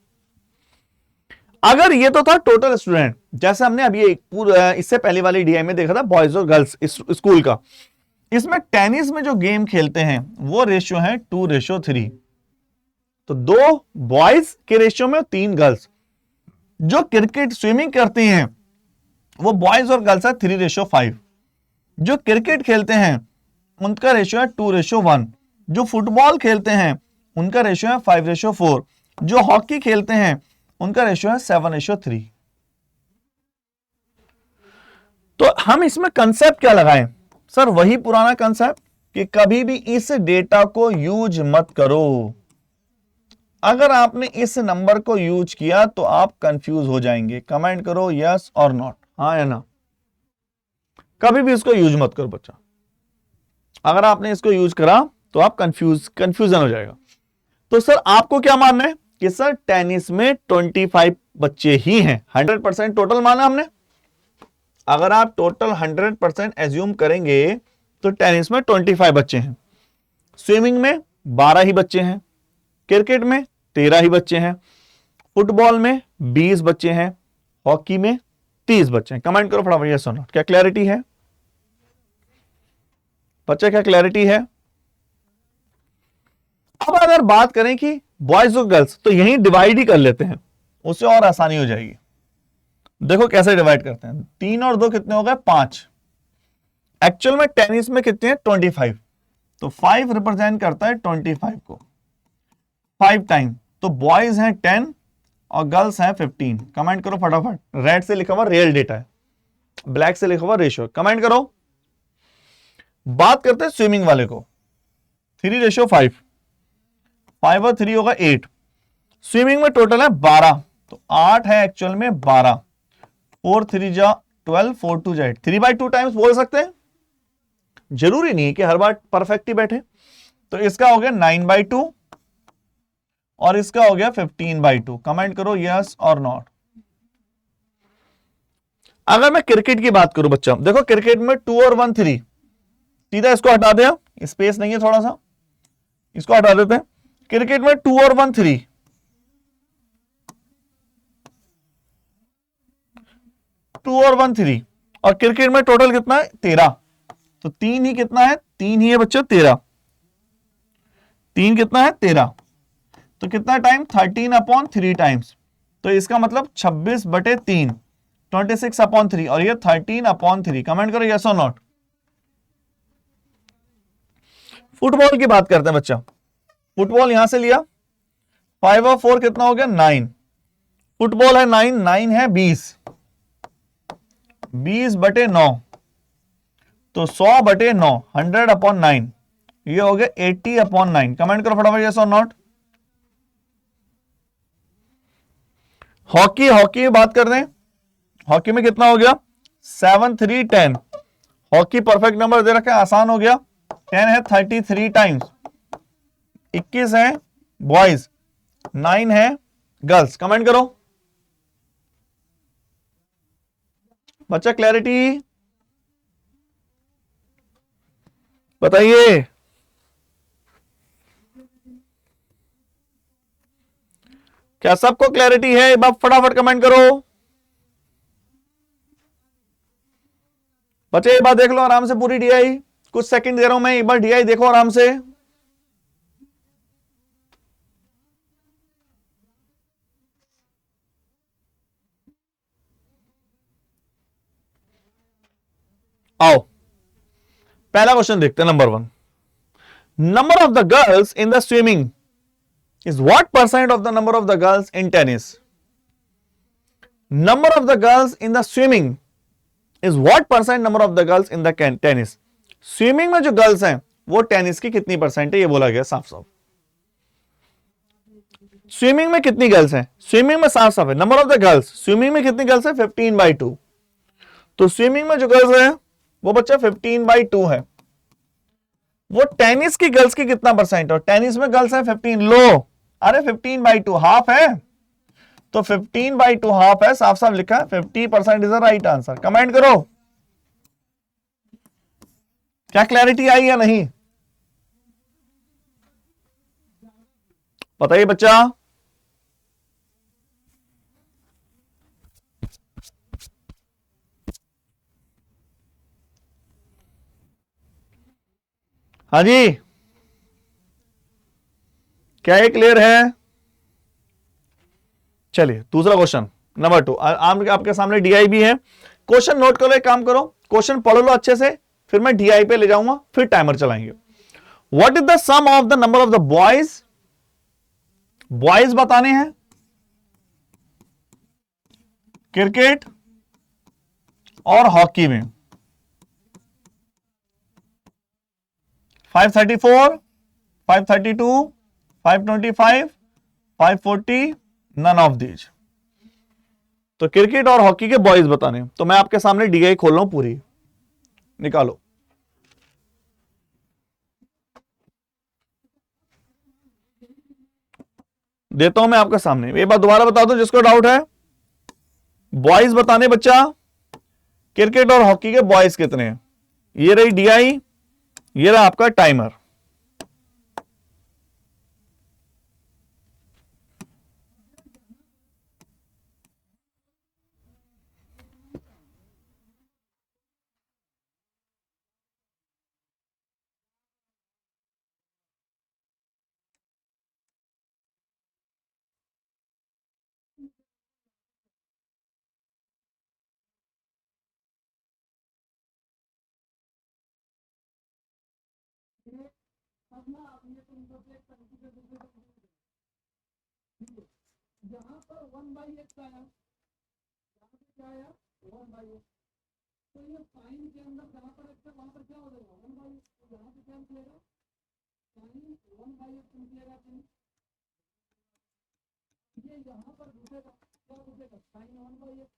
अगर ये तो था टोटल स्टूडेंट, जैसे हमने अभी एक पूरा इससे पहले वाली डीआई में देखा था बॉयज और गर्ल्स स्कूल का। इसमें टेनिस में जो गेम खेलते हैं वो रेशियो है 2:3। तो 2 बॉयज के रेशियो में 3 गर्ल्स। जो क्रिकेट स्विमिंग करती हैं वो बॉयज और गर्ल्स है 3:5। जो क्रिकेट खेलते हैं उनका रेशियो है 2:1। जो फुटबॉल खेलते हैं उनका रेशियो है 5:4। जो हॉकी खेलते हैं उनका रेशियो है 7:3। तो हम इसमें कंसेप्ट क्या लगाएं? सर वही पुराना कंसेप्ट कि कभी भी इस डेटा को यूज मत करो। अगर आपने इस नंबर को यूज किया तो आप कंफ्यूज हो जाएंगे। कमेंट करो यस और नॉट, हाँ या ना। कभी भी इसको यूज मत करो बच्चा। अगर आपने इसको यूज करा तो आप कंफ्यूजन हो जाएगा। तो सर आपको क्या मानना है कि सर टेनिस में 25 बच्चे ही हैं? 100% टोटल माना हमने। अगर आप टोटल 100% एज्यूम करेंगे तो टेनिस में 25 बच्चे हैं। स्विमिंग में 12 ही बच्चे हैं। क्रिकेट में 13 ही बच्चे हैं। फुटबॉल में 20 बच्चे हैं। हॉकी में 30 बच्चे हैं। कमेंट करो फटाफट यस और नॉट। क्या क्लैरिटी है बच्चे? क्या क्लैरिटी है? अब अगर बात करें कि बॉयज और गर्ल्स, तो यही डिवाइड ही कर लेते हैं, उससे और आसानी हो जाएगी। देखो कैसे डिवाइड करते हैं। 3 और 2 कितने हो गए? 5। एक्चुअल में टेनिस में कितने हैं? 25। तो 5 रिप्रेजेंट करता है 25 को 5 टाइम। तो बॉयज हैं 10 और गर्ल्स हैं 15। कमेंट करो फटाफट। रेड से लिखा हुआ रियल डेटा है, ब्लैक से लिखा हुआ रेशियो। कमेंट करो। बात करते हैं स्विमिंग वाले को। 3:5। 5 और 3 होगा 8। स्विमिंग में टोटल है 12, तो 8 है एक्चुअल में 12। 4 3 जा 12, 4 2 जा 8। 3/2 टाइम्स बोल सकते हैं, जरूरी नहीं है कि हर बार परफेक्ट ही बैठे। तो इसका हो गया 9/2 और इसका हो गया 15/2। कमेंट करो यस और नॉट। अगर मैं क्रिकेट की बात करूं बच्चा, देखो क्रिकेट में 2 और 1 3, सीधा इसको हटा दिया, स्पेस नहीं है थोड़ा सा, इसको हटा देते हैं। क्रिकेट में 2 और 1 3, 2 और 1 3, और क्रिकेट में टोटल कितना है? 13। तो 3 ही कितना है? 3 ही है बच्चों 13। 3 कितना है? 13। तो कितना टाइम? 13/3 टाइम्स। तो इसका मतलब 26/3, 26/3, और ये 13/3। कमेंट करो यस और नॉट। फुटबॉल की बात करते हैं बच्चा। फुटबॉल यहां से लिया, 5 और 4 कितना हो गया? 9। फुटबॉल है 9, 9 है 20, 20/9, तो 100/9, 100/9, ये हो गया 80/9। कमेंट करो फटाफट यस और नॉट। हॉकी में बात कर रहे हैं। हॉकी में कितना हो गया? 7 3 10। हॉकी परफेक्ट नंबर दे रखा है, आसान हो गया। 10 है 33 टाइम्स। 21 है बॉयज, 9 है गर्ल्स। कमेंट करो बच्चा, क्लैरिटी बताइए। क्या सबको क्लैरिटी है? एक बार फटाफट कमेंट करो बच्चे। एक बार देख लो आराम से पूरी डीआई, कुछ सेकंड दे रहा हूं मैं, एक बार डीआई देखो आराम से। आओ पहला क्वेश्चन देखते हैं, number 1। Number of the girls in the swimming is what percent of the number of the girls in tennis? Number of the girls in the swimming is what percent number of the girls in the tennis? Swimming में जो girls हैं वो tennis की कितनी percent है, ये बोला गया साफ साफ। स्विमिंग में कितनी गर्ल्स हैं? स्विमिंग में साफ साफ है, number of the girls swimming में कितनी गर्ल्स है? 15/2। तो स्विमिंग में जो गर्ल्स हैं वो बच्चा 15/2 है। वो टेनिस की गर्ल्स की कितना परसेंट है? टेनिस में गर्ल्स है 15। लो अरे 15/2 हाफ है, तो 15/2 हाफ है, साफ साफ लिखा है 50% is the right answer. Comment करो क्या क्लैरिटी आई या नहीं, बताइए बच्चा। हाँ जी, क्या ये क्लियर है? चलिए दूसरा क्वेश्चन नंबर 2। आपके सामने डीआई भी है, क्वेश्चन नोट करो, एक काम करो क्वेश्चन पढ़ लो अच्छे से, फिर मैं डीआई पे ले जाऊंगा, फिर टाइमर चलाएंगे। What is the sum of the number of the boys, boys बताने हैं क्रिकेट और हॉकी में। 534, 532, 525, 540, नन ऑफ दीज। तो क्रिकेट और हॉकी के बॉयज बताने, तो मैं आपके सामने डीआई खोल रहा हूं पूरी, निकालो। देता हूं मैं आपके सामने, एक बार दोबारा बता दो जिसको डाउट है। बॉयज बताने बच्चा, क्रिकेट और हॉकी के बॉयज कितने हैं। ये रही डीआई, ये रहा आपका टाइमर। यहां पर 1/x आया, यहां पे क्या आया 1/x, तो ये साइन के अंदर जहां पर x है वहां पर क्या हो जाएगा 1/x, तो यहां पे क्या निकलेगा साइन 1/x निकलेगा। ये यहां पर घुसेगा, क्या घुसेगा साइन 1/x।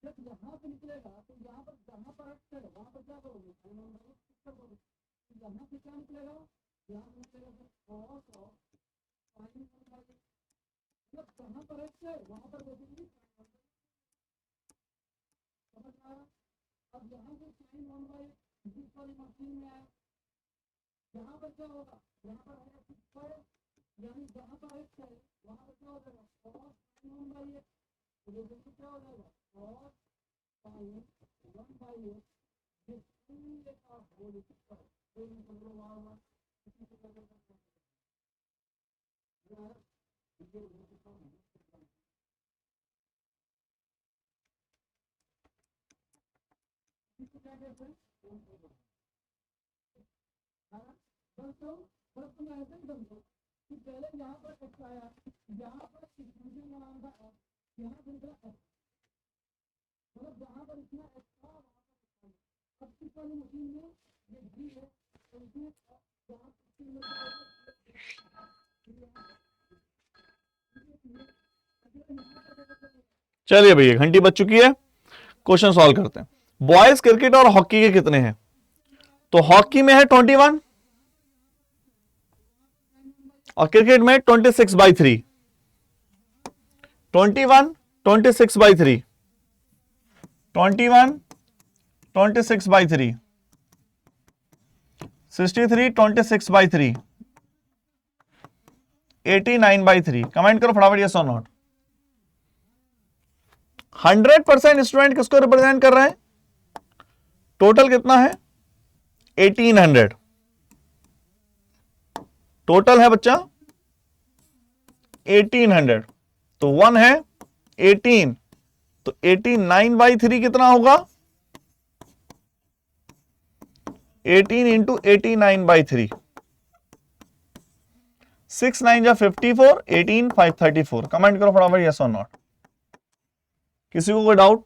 जब यहां पे निकलेगा तो यहां पर जहां पर x है वहां पर क्या करोगे साइन 1/x करोगे। यहां से क्या निकलेगा, यहां से निकलेगा cos ऑफ साइन 1/x। मतलब जहां पर x है वहां पर बेसिकली समझ आ रहा। अब यहां से साइन 1/x जिस वाली मशीन में आया, यहां पर क्या होगा, यहां पर आएगा 6, यानी जहां पर x है वहां पर क्या हो जाएगा cos sin 1/x, तो ये बिल्कुल क्या हो जाएगा cos sin 1/x। ये पूरे का होल स्क्वायर, तो ये समझ लो वहां हुआ इसी से क्या करते हैं यार, ये क्या कहते हैं दोस्तों। दोस्तों मैं ऐसे ही समझो कि पहले यहाँ पर x आया, यहाँ पर इक्वेशन का नाम था x, यहाँ पर निकला x, मतलब जहाँ पर इतना x था वहाँ पर x था। अब इस वाली मशीन में ये g है, तो इसमें जहाँ चलिए भैया घंटी बज चुकी है, क्वेश्चन सॉल्व करते हैं। बॉयज क्रिकेट और हॉकी के कितने हैं, तो हॉकी में है 21 और क्रिकेट में 26/3, 21 26/3, 21 26/3, 63 26/3, 89/3। कमेंट करो फटाफट यस और नॉट। 100% स्टूडेंट किसको रिप्रेजेंट कर रहे हैं? टोटल कितना है? 1800। टोटल है बच्चा 1800, तो 1 है 18, तो 89/3 कितना होगा? 18 इंटू 89/3, 6 9 जा 54, 18 534। कमेंट करो फटाफट यस और नॉट। किसी को कोई डाउट?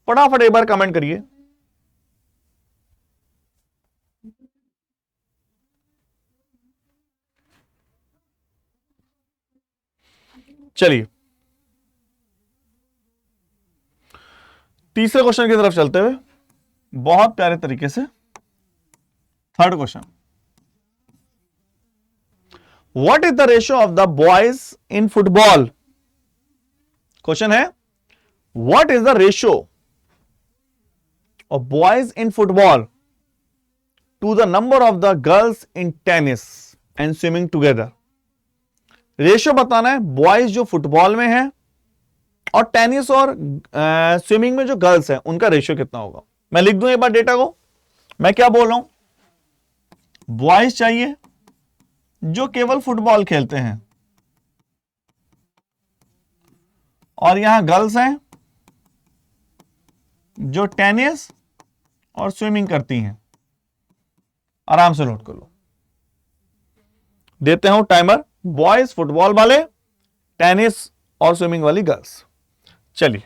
फटाफट एक बार कमेंट करिए। चलिए तीसरे क्वेश्चन की तरफ चलते हुए बहुत प्यारे तरीके से। Third question, what is the ratio of the boys in football? Question है what is the ratio of boys in football to the number of the girls in tennis and swimming together. Ratio बताना है boys जो football में है और tennis और swimming में जो गर्ल्स हैं उनका रेशियो कितना होगा। मैं लिख दूं एक बार डेटा को। मैं क्या बोल रहा हूं? बॉयज चाहिए जो केवल फुटबॉल खेलते हैं और यहां गर्ल्स हैं जो टेनिस और स्विमिंग करती हैं। आराम से नोट कर लो। देते हूं टाइमर। बॉयज फुटबॉल वाले, टेनिस और स्विमिंग वाली गर्ल्स। चलिए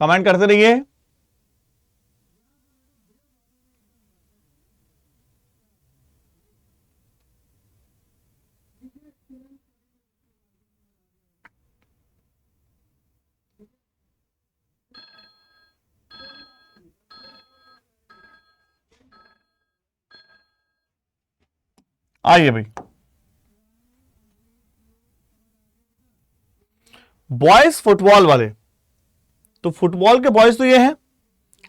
कमेंट करते रहिए। आइए भाई, बॉयज फुटबॉल वाले, तो फुटबॉल के बॉयज तो ये हैं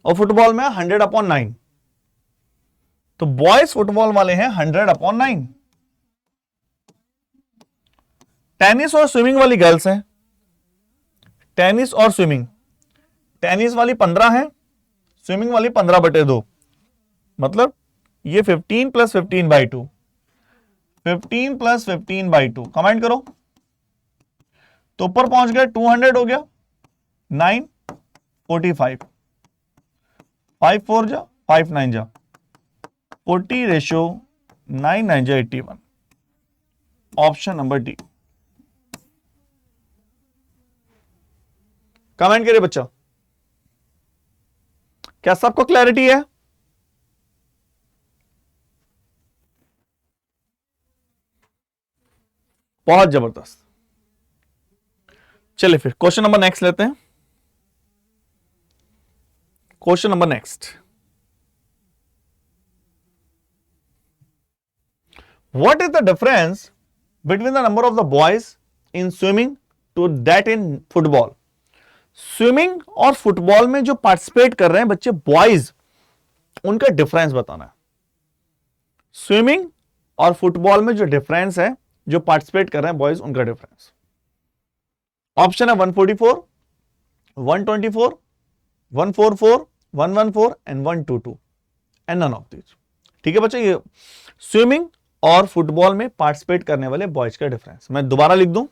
और फुटबॉल में 100/9, तो बॉयज फुटबॉल वाले हैं 100/9। टेनिस और स्विमिंग वाली गर्ल्स हैं, टेनिस और स्विमिंग, टेनिस वाली 15 है, स्विमिंग वाली 15/2, मतलब ये 15 + 15/2, 15 + 15/2। कमेंट करो। तो ऊपर पहुंच गए 200 हो गया, 9 45, 5 4 जा 5 9 जा 40 रेशियो 9 9 जा 81। Option number D. कमेंट करिए बच्चा। क्या सबको क्लैरिटी है? बहुत जबरदस्त। चलिए फिर क्वेश्चन नंबर नेक्स्ट लेते हैं। Question number next, what is the difference between the number of the boys in swimming to that in football? Swimming और फुटबॉल में जो पार्टिसिपेट कर रहे हैं बच्चे बॉयज, उनका डिफरेंस बताना है। स्विमिंग और फुटबॉल में जो डिफरेंस है, जो पार्टिसिपेट कर रहे हैं बॉयज, उनका डिफरेंस। ऑप्शन है 144, 124, 144, 114 and 122 and none of these. ठीक है बच्चे, ये स्विमिंग और फुटबॉल में पार्टिसिपेट करने वाले बॉयज का डिफरेंस। मैं दोबारा लिख दूं,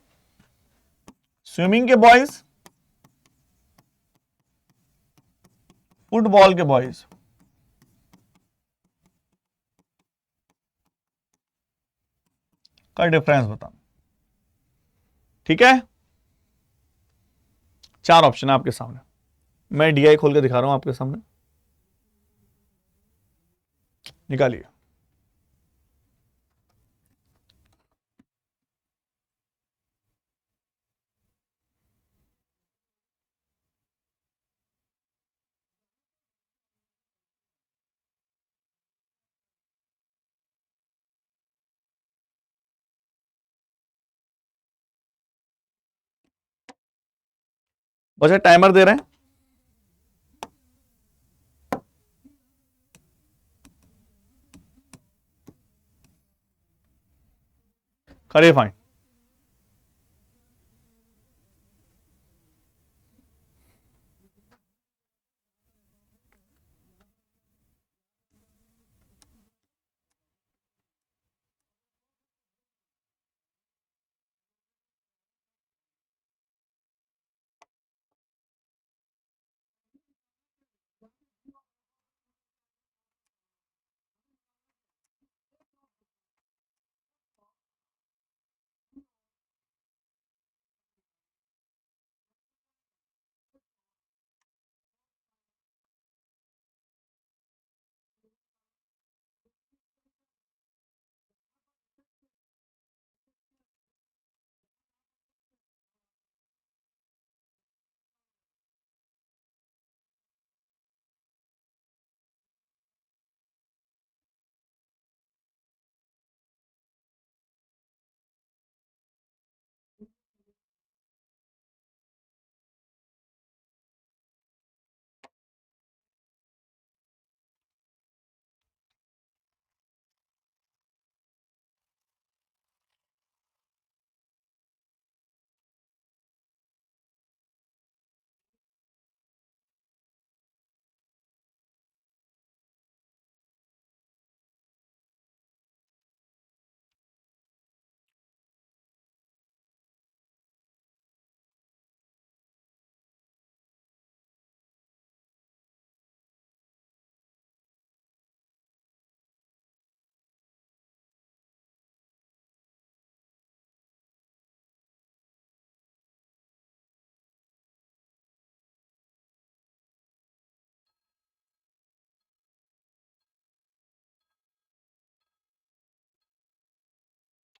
स्विमिंग के बॉयज, फुटबॉल के बॉयज। का डिफरेंस बताना। ठीक है, चार ऑप्शन है आपके सामने, मैं डीआई खोल के दिखा रहा हूं आपके सामने, निकालिए। बच्चे टाइमर दे रहे हैं, करिए फाइन।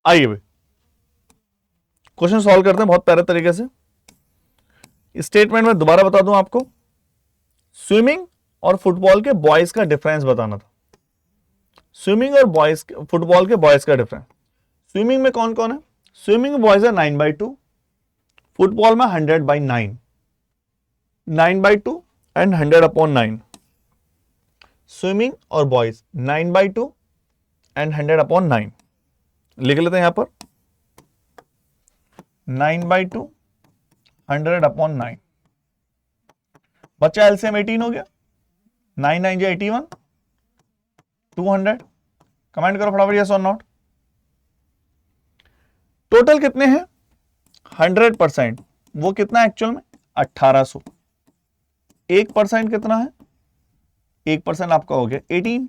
आइए भाई क्वेश्चन सॉल्व करते हैं बहुत प्यारे तरीके से। स्टेटमेंट में दोबारा बता दूं आपको, स्विमिंग और फुटबॉल के बॉयज का डिफरेंस बताना था। स्विमिंग और बॉयज, फुटबॉल के बॉयज का डिफरेंस। स्विमिंग में कौन कौन है? स्विमिंग में बॉयज है 9/2, फुटबॉल में 100/9, 9/2 एंड 100/9। स्विमिंग और बॉयज 9/2 एंड 100/9 लिख लेते हैं यहां पर, 9/2 100/9। बच्चा एलसीएम 18 हो गया, 9 9 जा 81, 200। कमेंट करो फटाफट यस और नॉट। टोटल कितने हैं? 100%। वो कितना एक्चुअल में? 1800। 1% कितना है? 1% आपका हो गया 18।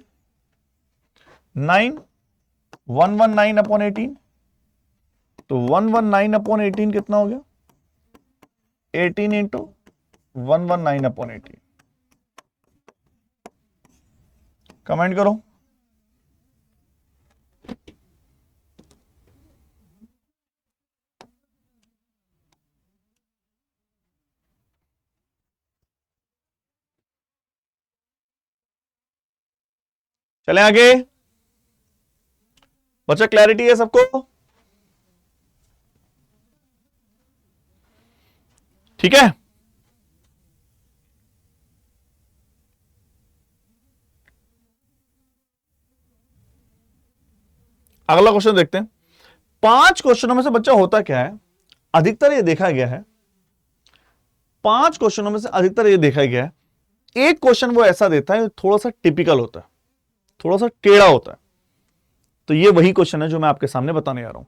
9 119/18, तो 119/18 कितना हो गया? 18 इंटू 119/18। कमेंट करो। चलें आगे। बच्चा क्लैरिटी है सबको? ठीक है, अगला क्वेश्चन देखते हैं। 5 क्वेश्चनों में से बच्चा होता क्या है, अधिकतर ये देखा गया है, 5 क्वेश्चनों में से अधिकतर ये देखा गया है, एक क्वेश्चन वो ऐसा देता है थोड़ा सा टिपिकल होता है, थोड़ा सा टेढ़ा होता है। तो ये वही क्वेश्चन है जो मैं आपके सामने बताने जा रहा हूं।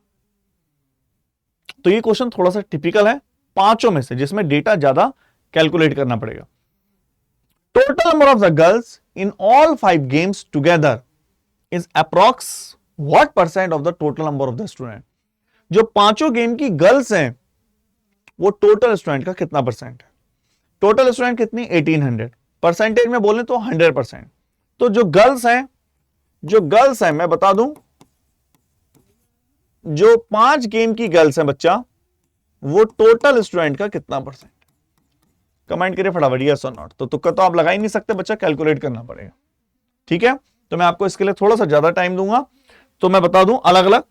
तो ये क्वेश्चन थोड़ा सा टिपिकल है पांचों में से, जिसमें डेटा ज्यादा कैलकुलेट करना पड़ेगा। Total number of the girls in all 5 games together is approx what percent of the total number of the student. जो पांचों गेम की गर्ल्स हैं वो टोटल स्टूडेंट का कितना परसेंट है? टोटल स्टूडेंट कितनी? 1800। परसेंटेज में बोले तो 100%। तो जो गर्ल्स हैं मैं बता दूं, जो 5 गेम की गर्ल्स हैं बच्चा, वो टोटल स्टूडेंट का कितना परसेंट? कमेंट करिए फटाफट, यस और नॉट। तो तुक्का तो आप लगा ही नहीं सकते बच्चा, कैलकुलेट करना पड़ेगा। ठीक है, तो मैं आपको इसके लिए थोड़ा सा ज्यादा टाइम दूंगा। तो मैं बता दूं अलग अलग,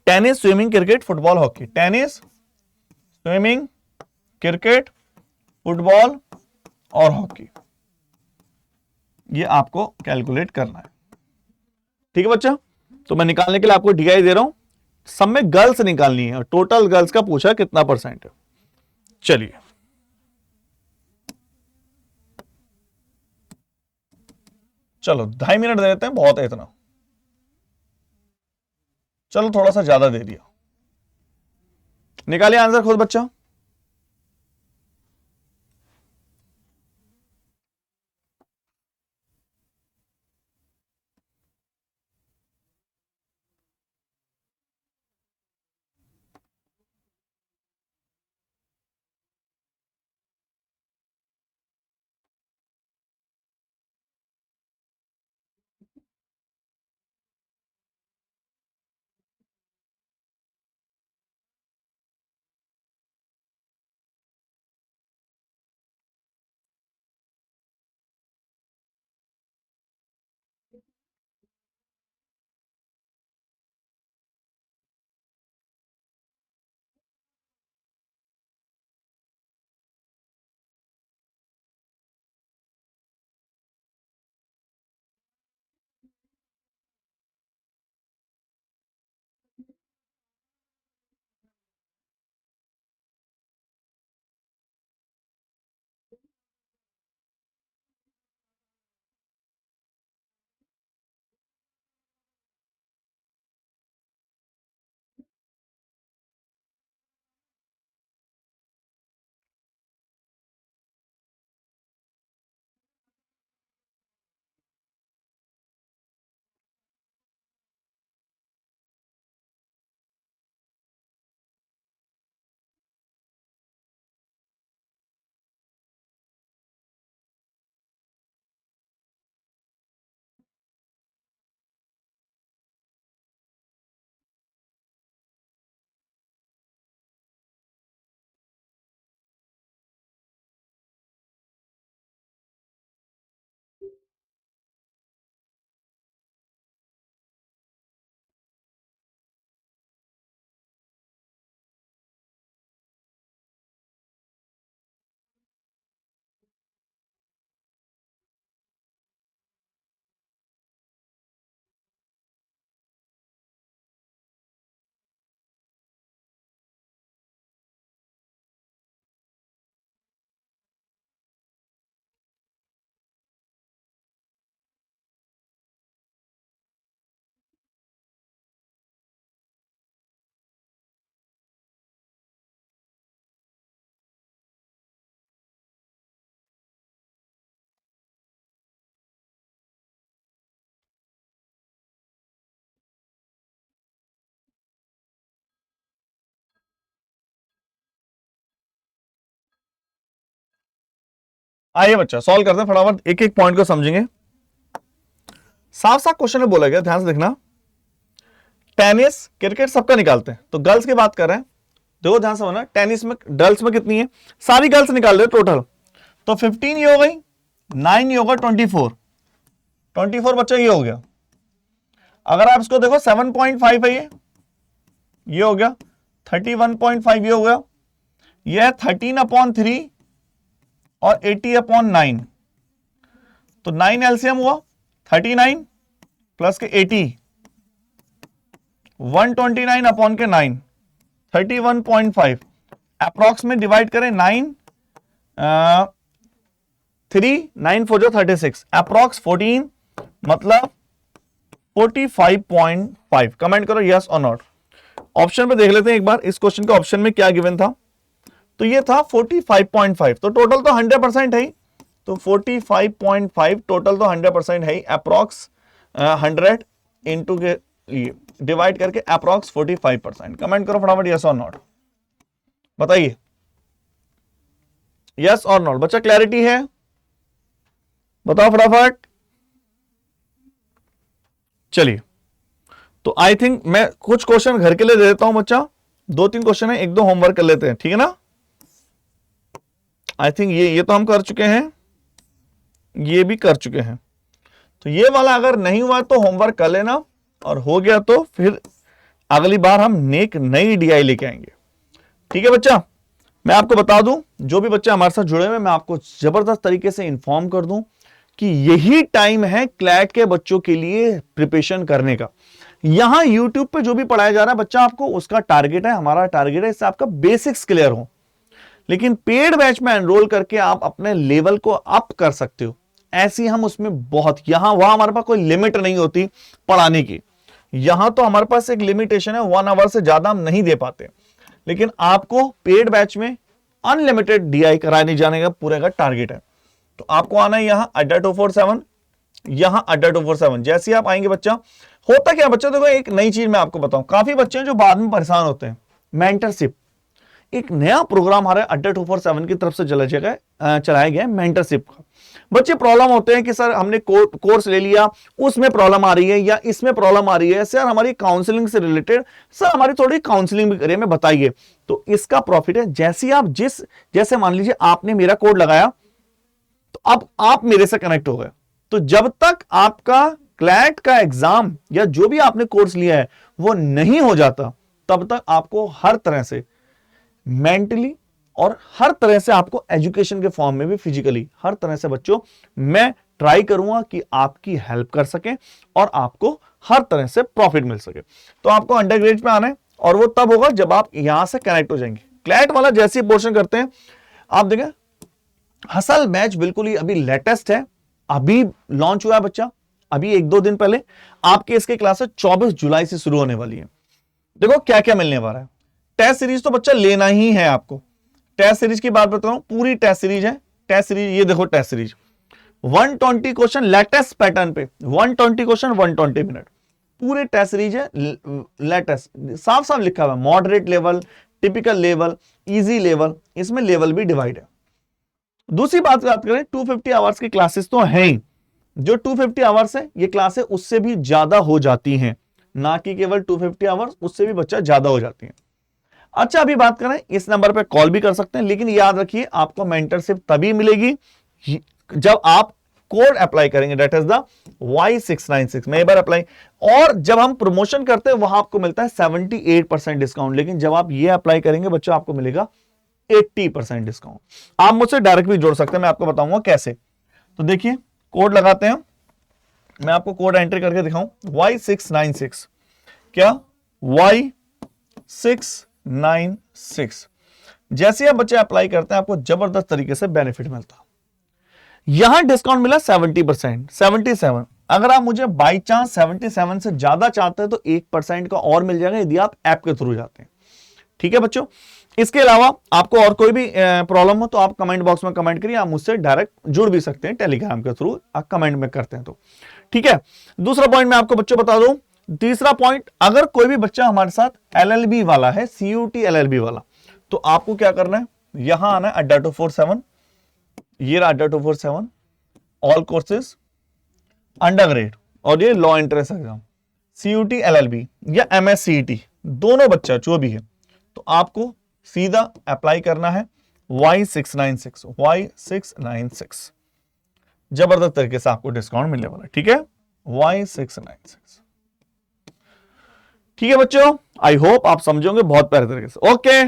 tennis, swimming, cricket, football, hockey. Tennis, swimming, cricket, football और हॉकी, ये आपको कैलकुलेट करना है। ठीक है बच्चा, तो मैं निकालने के लिए आपको डीआई दे रहा हूं, सब में गर्ल्स निकालनी है और टोटल गर्ल्स का पूछा कितना परसेंट है। चलिए चलो 2.5 मिनट दे देते हैं, बहुत है इतना। चलो थोड़ा सा ज्यादा दे दिया। निकालिए आंसर खुद बच्चा। आइए बच्चा सॉल्व करते हैं फटाफट, एक एक पॉइंट को समझेंगे। साफ साफ क्वेश्चन में बोला गया, ध्यान से देखना, टेनिस, क्रिकेट सबका निकालते हैं, तो गर्ल्स की बात कर रहे हैं। देखो ध्यान से होना, टेनिस में गर्ल्स में कितनी है, सारी गर्ल्स निकाल रहे टोटल, तो 15 ये हो गई, 9 ये होगा 24, 24 बच्चा ये हो गया। अगर आप इसको देखो 7.5 है, ये हो गया 31.5, ये हो गया, ये है 13/3 और 80/9, तो 9 एलसीएम हुआ 39 प्लस के 80, 129/9, 31.5 अप्रॉक्स में डिवाइड करें 9 9 4 36 अप्रॉक्स 14 मतलब 45.5। कमेंट करो यस और नॉट। ऑप्शन पे देख लेते हैं एक बार इस क्वेश्चन का ऑप्शन में क्या गिवन था। तो ये था 45.5, तो टोटल तो 100% है ही, तो 45.5 टोटल तो 100% है ही, अप्रॉक्स 100 इंटू के डिवाइड करके अप्रॉक्स 45%। कमेंट करो फटाफट यस और नॉट, बताइए यस और नॉट। बच्चा क्लैरिटी है, बताओ फटाफट। चलिए, तो आई थिंक मैं कुछ क्वेश्चन घर के लिए दे देता हूं बच्चा, 2-3 क्वेश्चन है, 1-2 होमवर्क कर लेते हैं, ठीक है ना। आई थिंक ये तो हम कर चुके हैं, ये भी कर चुके हैं, तो ये वाला अगर नहीं हुआ तो होमवर्क कर लेना, और हो गया तो फिर अगली बार हम नई डीआई लेके आएंगे, ठीक है बच्चा। मैं आपको बता दूं, जो भी बच्चे हमारे साथ जुड़े हुए, मैं आपको जबरदस्त तरीके से इंफॉर्म कर दूं कि यही टाइम है क्लैट के बच्चों के लिए प्रिपरेशन करने का। यहां यूट्यूब पे जो भी पढ़ाया जा रहा है बच्चा, आपको उसका टारगेट है, हमारा टारगेट है इससे आपका बेसिक्स क्लियर हो। लेकिन पेड बैच में एनरोल करके आप अपने लेवल को अप कर सकते हो। ऐसी हम उसमें बहुत, यहां वहां हमारे पास कोई लिमिट नहीं होती पढ़ाने की। यहां तो हमारे पास एक लिमिटेशन है, 1 आवर से ज्यादा हम नहीं दे पाते, लेकिन आपको पेड बैच में अनलिमिटेड डीआई कराने जाने का पूरे का टारगेट है। तो आपको आना है यहां अड्डा 247, यहां अड्डा 247। जैसे ही आप आएंगे बच्चा, होता क्या बच्चा, देखो एक नई चीज मैं आपको बताऊं, काफी बच्चे हैं जो बाद में परेशान होते हैं। मेंटरशिप एक नया प्रोग्राम हमारे अड्डा 247 की तरफ से चलाया गया है मेंटरशिप का। बच्चे प्रॉब्लम होते हैं कि सर हमने कोर्स ले लिया, उसमें प्रॉब्लम आ रही है या इसमें प्रॉब्लम आ रही है, सर हमारी काउंसलिंग से रिलेटेड, सर हमारी थोड़ी काउंसलिंग भी करिए, में बताइए। तो इसका प्रॉफिट है, जैसे आप जैसे मान लीजिए आपने मेरा कोड लगाया, तो अब आप मेरे से कनेक्ट हो गए, तो जब तक आपका क्लैट का एग्जाम या जो भी आपने कोर्स लिया है वो नहीं हो जाता, तब तक आपको हर तरह से मेंटली और हर तरह से आपको एजुकेशन के फॉर्म में भी फिजिकली हर तरह से बच्चों मैं ट्राई करूंगा कि आपकी हेल्प कर सके और आपको हर तरह से प्रॉफिट मिल सके। तो आपको अंडर ग्रेड में आना है, और वो तब होगा जब आप यहां से कनेक्ट हो जाएंगे। क्लैट वाला जैसे ही पोर्शन करते हैं, आप देखें हसल बैच बिल्कुल ही अभी लेटेस्ट है, अभी लॉन्च हुआ है बच्चा, अभी 1-2 दिन पहले। आपके इसके क्लासेस 24 जुलाई से शुरू होने वाली है। देखो क्या क्या मिलने वाला है। टेस्ट सीरीज तो बच्चा लेना ही है आपको। टेस्ट सीरीज की बात बताऊं, पूरी टेस्ट सीरीज है। टेस्ट सीरीज ये देखो, test series 120 question latest pattern पे, 120 क्वेश्चन 120 मिनट, पूरे टेस्ट सीरीज है लेटेस्ट। साफ साफ लिखा हुआ है moderate level, typical level, easy level, इसमें लेवल भी डिवाइड है। दूसरी बात करें, 250 आवर्स की क्लासेस तो हैं ही। जो 250 आवर्स है ये क्लासें उससे भी ज्यादा हो जाती हैं, ना कि केवल 250 आवर्स, उससे भी बच्चा ज्यादा हो जाती है। अच्छा, अभी बात करें, इस नंबर पे कॉल भी कर सकते हैं, लेकिन याद रखिए आपको मेंटरशिप तभी मिलेगी जब आप कोड अप्लाई करेंगे, दैट इज द Y696 में एक बार अप्लाई। और जब हम प्रमोशन करते हैं वहां आपको मिलता है 78% डिस्काउंट, लेकिन जब आप ये अप्लाई करेंगे बच्चा आपको मिलेगा 80% डिस्काउंट। आप मुझसे डायरेक्ट भी जोड़ सकते हैं, मैं आपको बताऊंगा कैसे। तो देखिए कोड लगाते हैं, मैं आपको कोड एंट्री करके दिखाऊं, Y696। क्या? Y696। जैसे आप बच्चे अप्लाई करते हैं आपको जबरदस्त तरीके से बेनिफिट मिलता है। यहां डिस्काउंट मिला 70%, 77। अगर आप मुझे बाई चांस 77 से ज्यादा चाहते हैं तो 1% का और मिल जाएगा यदि आप ऐप के थ्रू जाते हैं। ठीक है बच्चों, इसके अलावा आपको और कोई भी प्रॉब्लम हो तो आप कमेंट बॉक्स में कमेंट करिए, आप मुझसे डायरेक्ट जुड़ भी सकते हैं टेलीग्राम के थ्रू, आप कमेंट में करते हैं तो ठीक है। दूसरा पॉइंट मैं आपको बच्चों बता दूं, तीसरा पॉइंट, अगर कोई भी बच्चा हमारे साथ LLB वाला है, CUT LLB वाला, तो आपको क्या करना है, यहां आना है अड्डा 247, ये रहा अड्डा 247, ऑल कोर्सेज अंडर ग्रेड, और ये law entrance exam CUT LLB या MSCET दोनों बच्चा जो भी है, तो आपको सीधा अप्लाई करना है Y696। जबरदस्त तरीके से आपको डिस्काउंट मिलने वाला है। ठीक है, Y696। ठीक है बच्चों, आई होप आप समझोगे बहुत प्यारे तरीके से। Okay,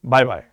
bye bye.